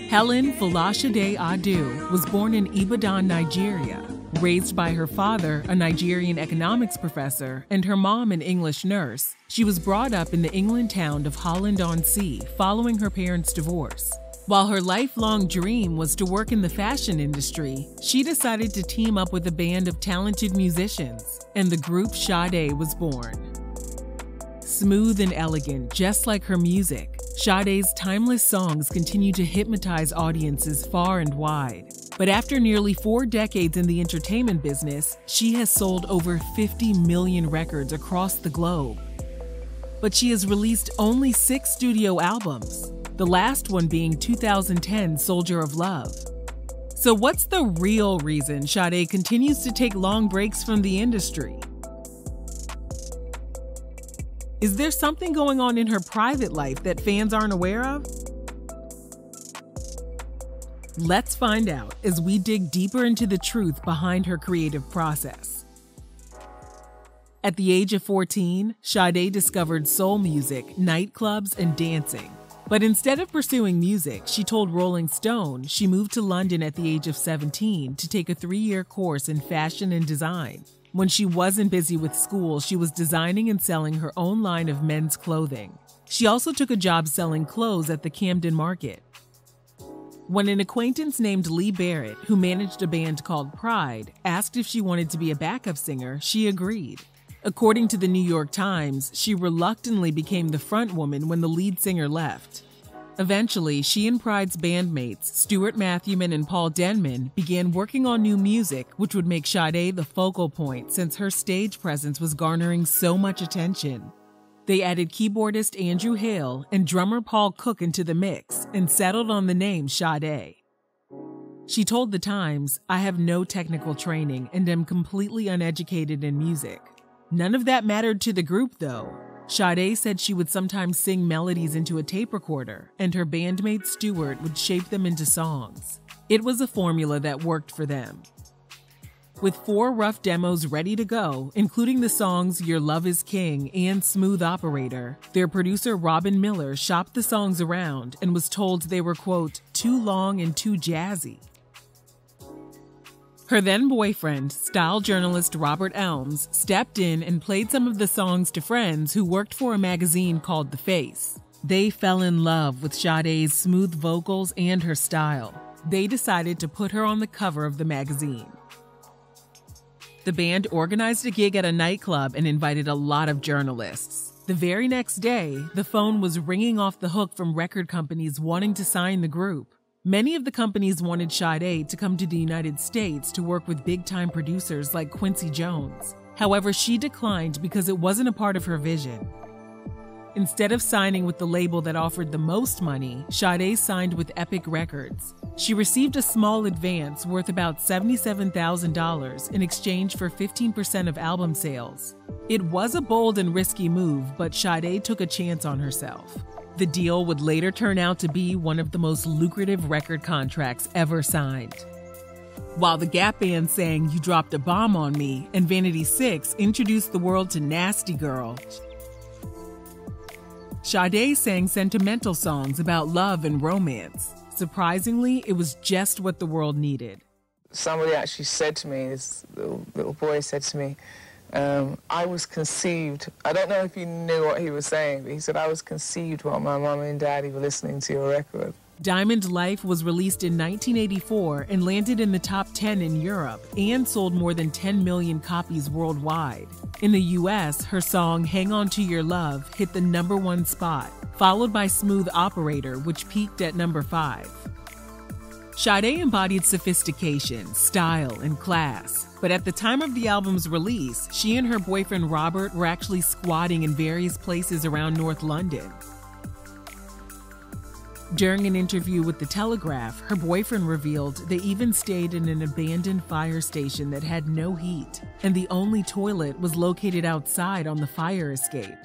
Helen Folasade Adu was born in Ibadan, Nigeria. Raised by her father, a Nigerian economics professor, and her mom, an English nurse, she was brought up in the England town of Holland-on-Sea following her parents' divorce. While her lifelong dream was to work in the fashion industry, she decided to team up with a band of talented musicians, and the group Sade was born. Smooth and elegant, just like her music, Sade's timeless songs continue to hypnotize audiences far and wide. But after nearly 4 decades in the entertainment business, she has sold over 50 million records across the globe. But she has released only 6 studio albums, the last one being 2010's Soldier of Love. So what's the real reason Sade continues to take long breaks from the industry? Is there something going on in her private life that fans aren't aware of? Let's find out as we dig deeper into the truth behind her creative process. At the age of 14, Sade discovered soul music, nightclubs, and dancing. But instead of pursuing music, she told Rolling Stone she moved to London at the age of 17 to take a 3-year course in fashion and design. When she wasn't busy with school, she was designing and selling her own line of men's clothing. She also took a job selling clothes at the Camden Market. When an acquaintance named Lee Barrett, who managed a band called Pride, asked if she wanted to be a backup singer, she agreed. According to the New York Times, she reluctantly became the front woman when the lead singer left. Eventually, she and Pride's bandmates, Stuart Matthewman and Paul Denman, began working on new music, which would make Sade the focal point since her stage presence was garnering so much attention. They added keyboardist Andrew Hale and drummer Paul Cook into the mix and settled on the name Sade. She told The Times, "I have no technical training and am completely uneducated in music." None of that mattered to the group, though. Sade said she would sometimes sing melodies into a tape recorder, and her bandmate Stuart would shape them into songs. It was a formula that worked for them. With 4 rough demos ready to go, including the songs Your Love Is King and Smooth Operator, their producer Robin Miller shopped the songs around and was told they were, quote, too long and too jazzy. Her then-boyfriend, style journalist Robert Elms, stepped in and played some of the songs to friends who worked for a magazine called The Face. They fell in love with Sade's smooth vocals and her style. They decided to put her on the cover of the magazine. The band organized a gig at a nightclub and invited a lot of journalists. The very next day, the phone was ringing off the hook from record companies wanting to sign the group. Many of the companies wanted Sade to come to the United States to work with big-time producers like Quincy Jones. However, she declined because it wasn't a part of her vision. Instead of signing with the label that offered the most money, Sade signed with Epic Records. She received a small advance worth about $77,000 in exchange for 15% of album sales. It was a bold and risky move, but Sade took a chance on herself. The deal would later turn out to be one of the most lucrative record contracts ever signed. While the Gap Band sang You Dropped a Bomb on Me and Vanity 6 introduced the world to Nasty Girl, Sade sang sentimental songs about love and romance. Surprisingly, it was just what the world needed. Somebody actually said to me, this little boy said to me, I was conceived. I don't know if he knew what he was saying, but he said, I was conceived while my mom and daddy were listening to your record. Diamond Life was released in 1984 and landed in the top 10 in Europe and sold more than 10 million copies worldwide. In the US, her song Hang On To Your Love hit the #1 spot, followed by Smooth Operator, which peaked at number 5. Sade embodied sophistication, style, and class, but at the time of the album's release, she and her boyfriend Robert were actually squatting in various places around North London. During an interview with The Telegraph, her boyfriend revealed they even stayed in an abandoned fire station that had no heat, and the only toilet was located outside on the fire escape.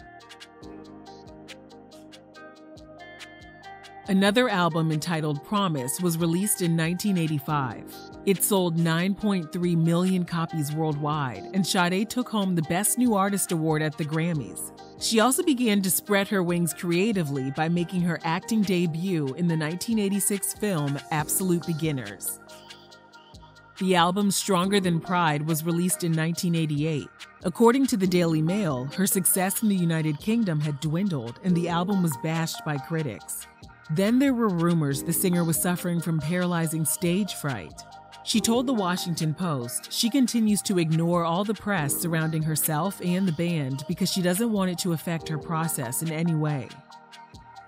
Another album entitled Promise was released in 1985. It sold 9.3 million copies worldwide, and Sade took home the Best New Artist award at the Grammys. She also began to spread her wings creatively by making her acting debut in the 1986 film Absolute Beginners. The album Stronger Than Pride was released in 1988. According to the Daily Mail, her success in the United Kingdom had dwindled and the album was bashed by critics. Then there were rumors the singer was suffering from paralyzing stage fright. She told The Washington Post she continues to ignore all the press surrounding herself and the band because she doesn't want it to affect her process in any way.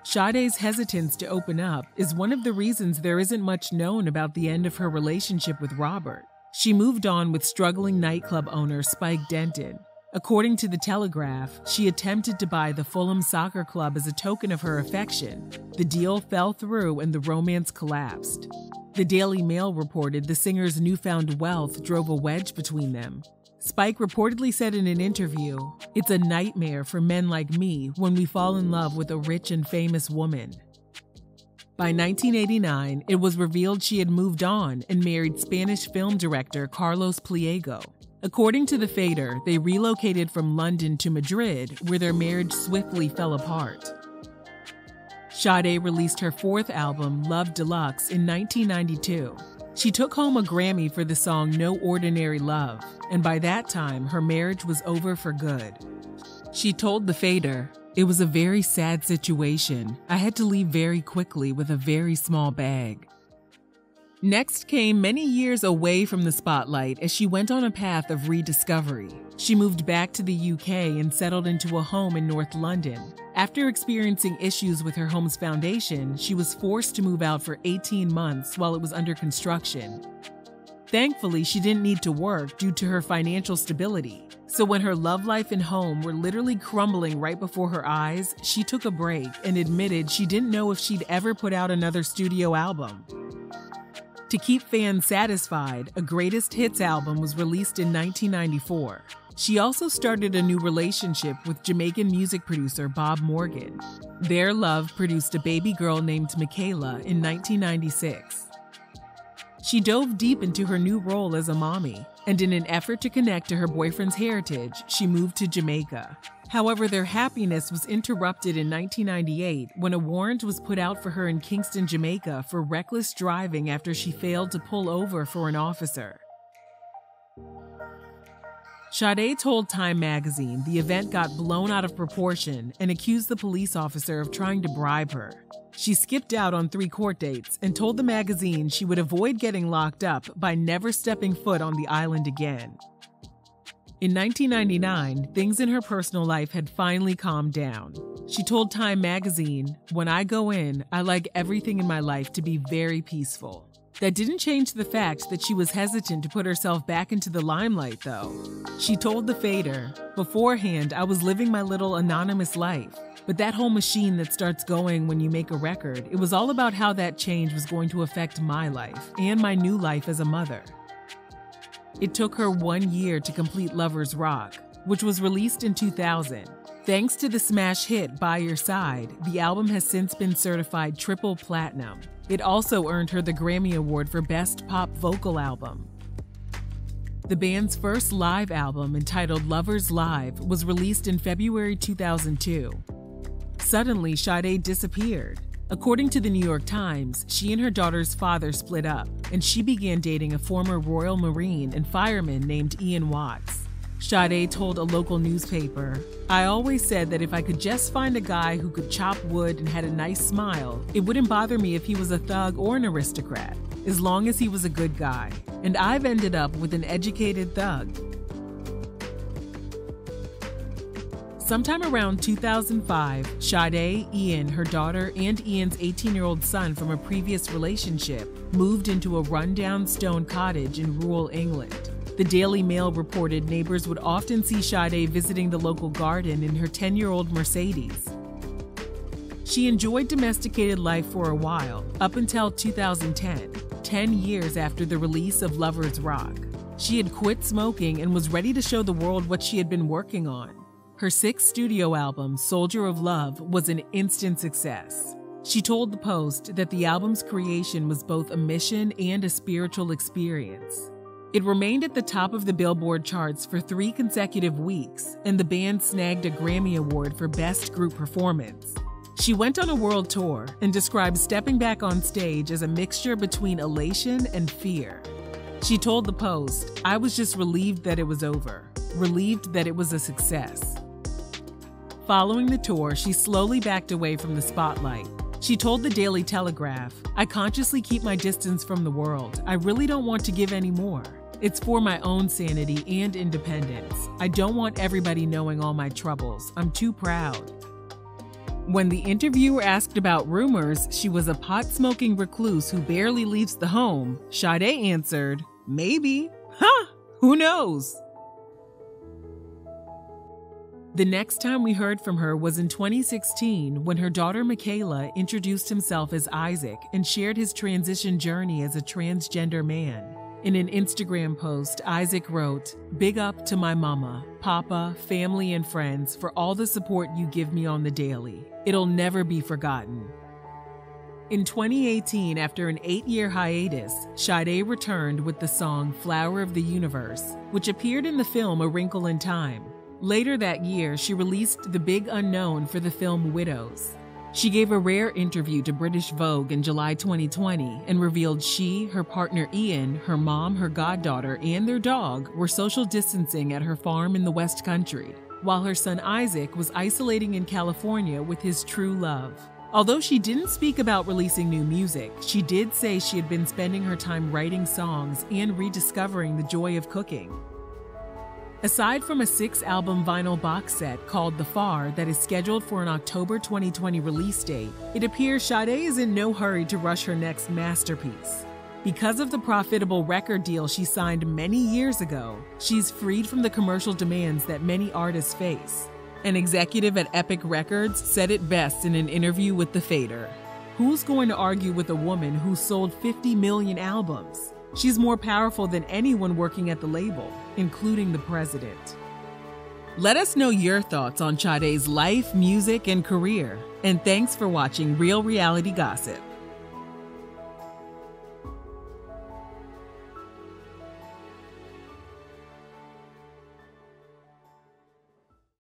Sade's hesitance to open up is one of the reasons there isn't much known about the end of her relationship with Robert. She moved on with struggling nightclub owner Spike Denton. According to The Telegraph, she attempted to buy the Fulham Soccer Club as a token of her affection. The deal fell through and the romance collapsed. The Daily Mail reported the singer's newfound wealth drove a wedge between them. Spike reportedly said in an interview, "It's a nightmare for men like me when we fall in love with a rich and famous woman." By 1989, it was revealed she had moved on and married Spanish film director Carlos Pliego. According to The Fader, they relocated from London to Madrid, where their marriage swiftly fell apart. Sade released her fourth album, Love Deluxe, in 1992. She took home a Grammy for the song No Ordinary Love, and by that time, her marriage was over for good. She told The Fader, "It was a very sad situation. I had to leave very quickly with a very small bag." Next came many years away from the spotlight as she went on a path of rediscovery. She moved back to the UK and settled into a home in North London. After experiencing issues with her home's foundation, she was forced to move out for 18 months while it was under construction. Thankfully, she didn't need to work due to her financial stability. So when her love life and home were literally crumbling right before her eyes, she took a break and admitted she didn't know if she'd ever put out another studio album. To keep fans satisfied, a greatest hits album was released in 1994. She also started a new relationship with Jamaican music producer Bob Morgan. Their love produced a baby girl named Michaela in 1996. She dove deep into her new role as a mommy, and in an effort to connect to her boyfriend's heritage, she moved to Jamaica. However, their happiness was interrupted in 1998 when a warrant was put out for her in Kingston, Jamaica for reckless driving after she failed to pull over for an officer. Sade told Time magazine the event got blown out of proportion and accused the police officer of trying to bribe her. She skipped out on 3 court dates and told the magazine she would avoid getting locked up by never stepping foot on the island again. In 1999, things in her personal life had finally calmed down. She told Time magazine, "When I go in, I like everything in my life to be very peaceful." That didn't change the fact that she was hesitant to put herself back into the limelight, though. She told The Fader, "Beforehand, I was living my little anonymous life. But that whole machine that starts going when you make a record, it was all about how that change was going to affect my life and my new life as a mother." It took her 1 year to complete Lovers Rock, which was released in 2000. Thanks to the smash hit By Your Side, the album has since been certified triple platinum. It also earned her the Grammy Award for Best Pop Vocal Album. The band's first live album, entitled Lovers Live, was released in February 2002. Suddenly, Sade disappeared. According to the New York Times, she and her daughter's father split up, and she began dating a former Royal Marine and fireman named Ian Watts. Sade told a local newspaper, "I always said that if I could just find a guy who could chop wood and had a nice smile, it wouldn't bother me if he was a thug or an aristocrat, as long as he was a good guy. And I've ended up with an educated thug." Sometime around 2005, Sade, Ian, her daughter, and Ian's 18-year-old son from a previous relationship moved into a rundown stone cottage in rural England. The Daily Mail reported neighbors would often see Sade visiting the local garden in her 10-year-old Mercedes. She enjoyed domesticated life for a while, up until 2010, 10 years after the release of Lovers Rock. She had quit smoking and was ready to show the world what she had been working on. Her 6th studio album, Soldier of Love, was an instant success. She told The Post that the album's creation was both a mission and a spiritual experience. It remained at the top of the Billboard charts for 3 consecutive weeks, and the band snagged a Grammy Award for Best Group Performance. She went on a world tour and described stepping back on stage as a mixture between elation and fear. She told the Post, "I was just relieved that it was over, relieved that it was a success." Following the tour, she slowly backed away from the spotlight. She told the Daily Telegraph, "I consciously keep my distance from the world. I really don't want to give any more. It's for my own sanity and independence. I don't want everybody knowing all my troubles. I'm too proud." When the interviewer asked about rumors she was a pot-smoking recluse who barely leaves the home, Sade answered, "Maybe. Huh? Who knows?" The next time we heard from her was in 2016 when her daughter Michaela introduced himself as Isaac and shared his transition journey as a transgender man. In an Instagram post, Isaac wrote, "Big up to my mama, papa, family, and friends for all the support you give me on the daily. It'll never be forgotten." In 2018, after an 8-year hiatus, Sade returned with the song Flower of the Universe, which appeared in the film A Wrinkle in Time. Later that year, she released The Big Unknown for the film Widows. She gave a rare interview to British Vogue in July 2020 and revealed she, her partner Ian, her mom, her goddaughter, and their dog were social distancing at her farm in the West Country, while her son Isaac was isolating in California with his true love. Although she didn't speak about releasing new music, she did say she had been spending her time writing songs and rediscovering the joy of cooking. Aside from a 6-album vinyl box set called The Far that is scheduled for an October 2020 release date, it appears Sade is in no hurry to rush her next masterpiece. Because of the profitable record deal she signed many years ago, she's freed from the commercial demands that many artists face. An executive at Epic Records said it best in an interview with The Fader. "Who's going to argue with a woman who sold 50 million albums? She's more powerful than anyone working at the label, including the president." Let us know your thoughts on Sade's life, music, and career. And thanks for watching Real Reality Gossip.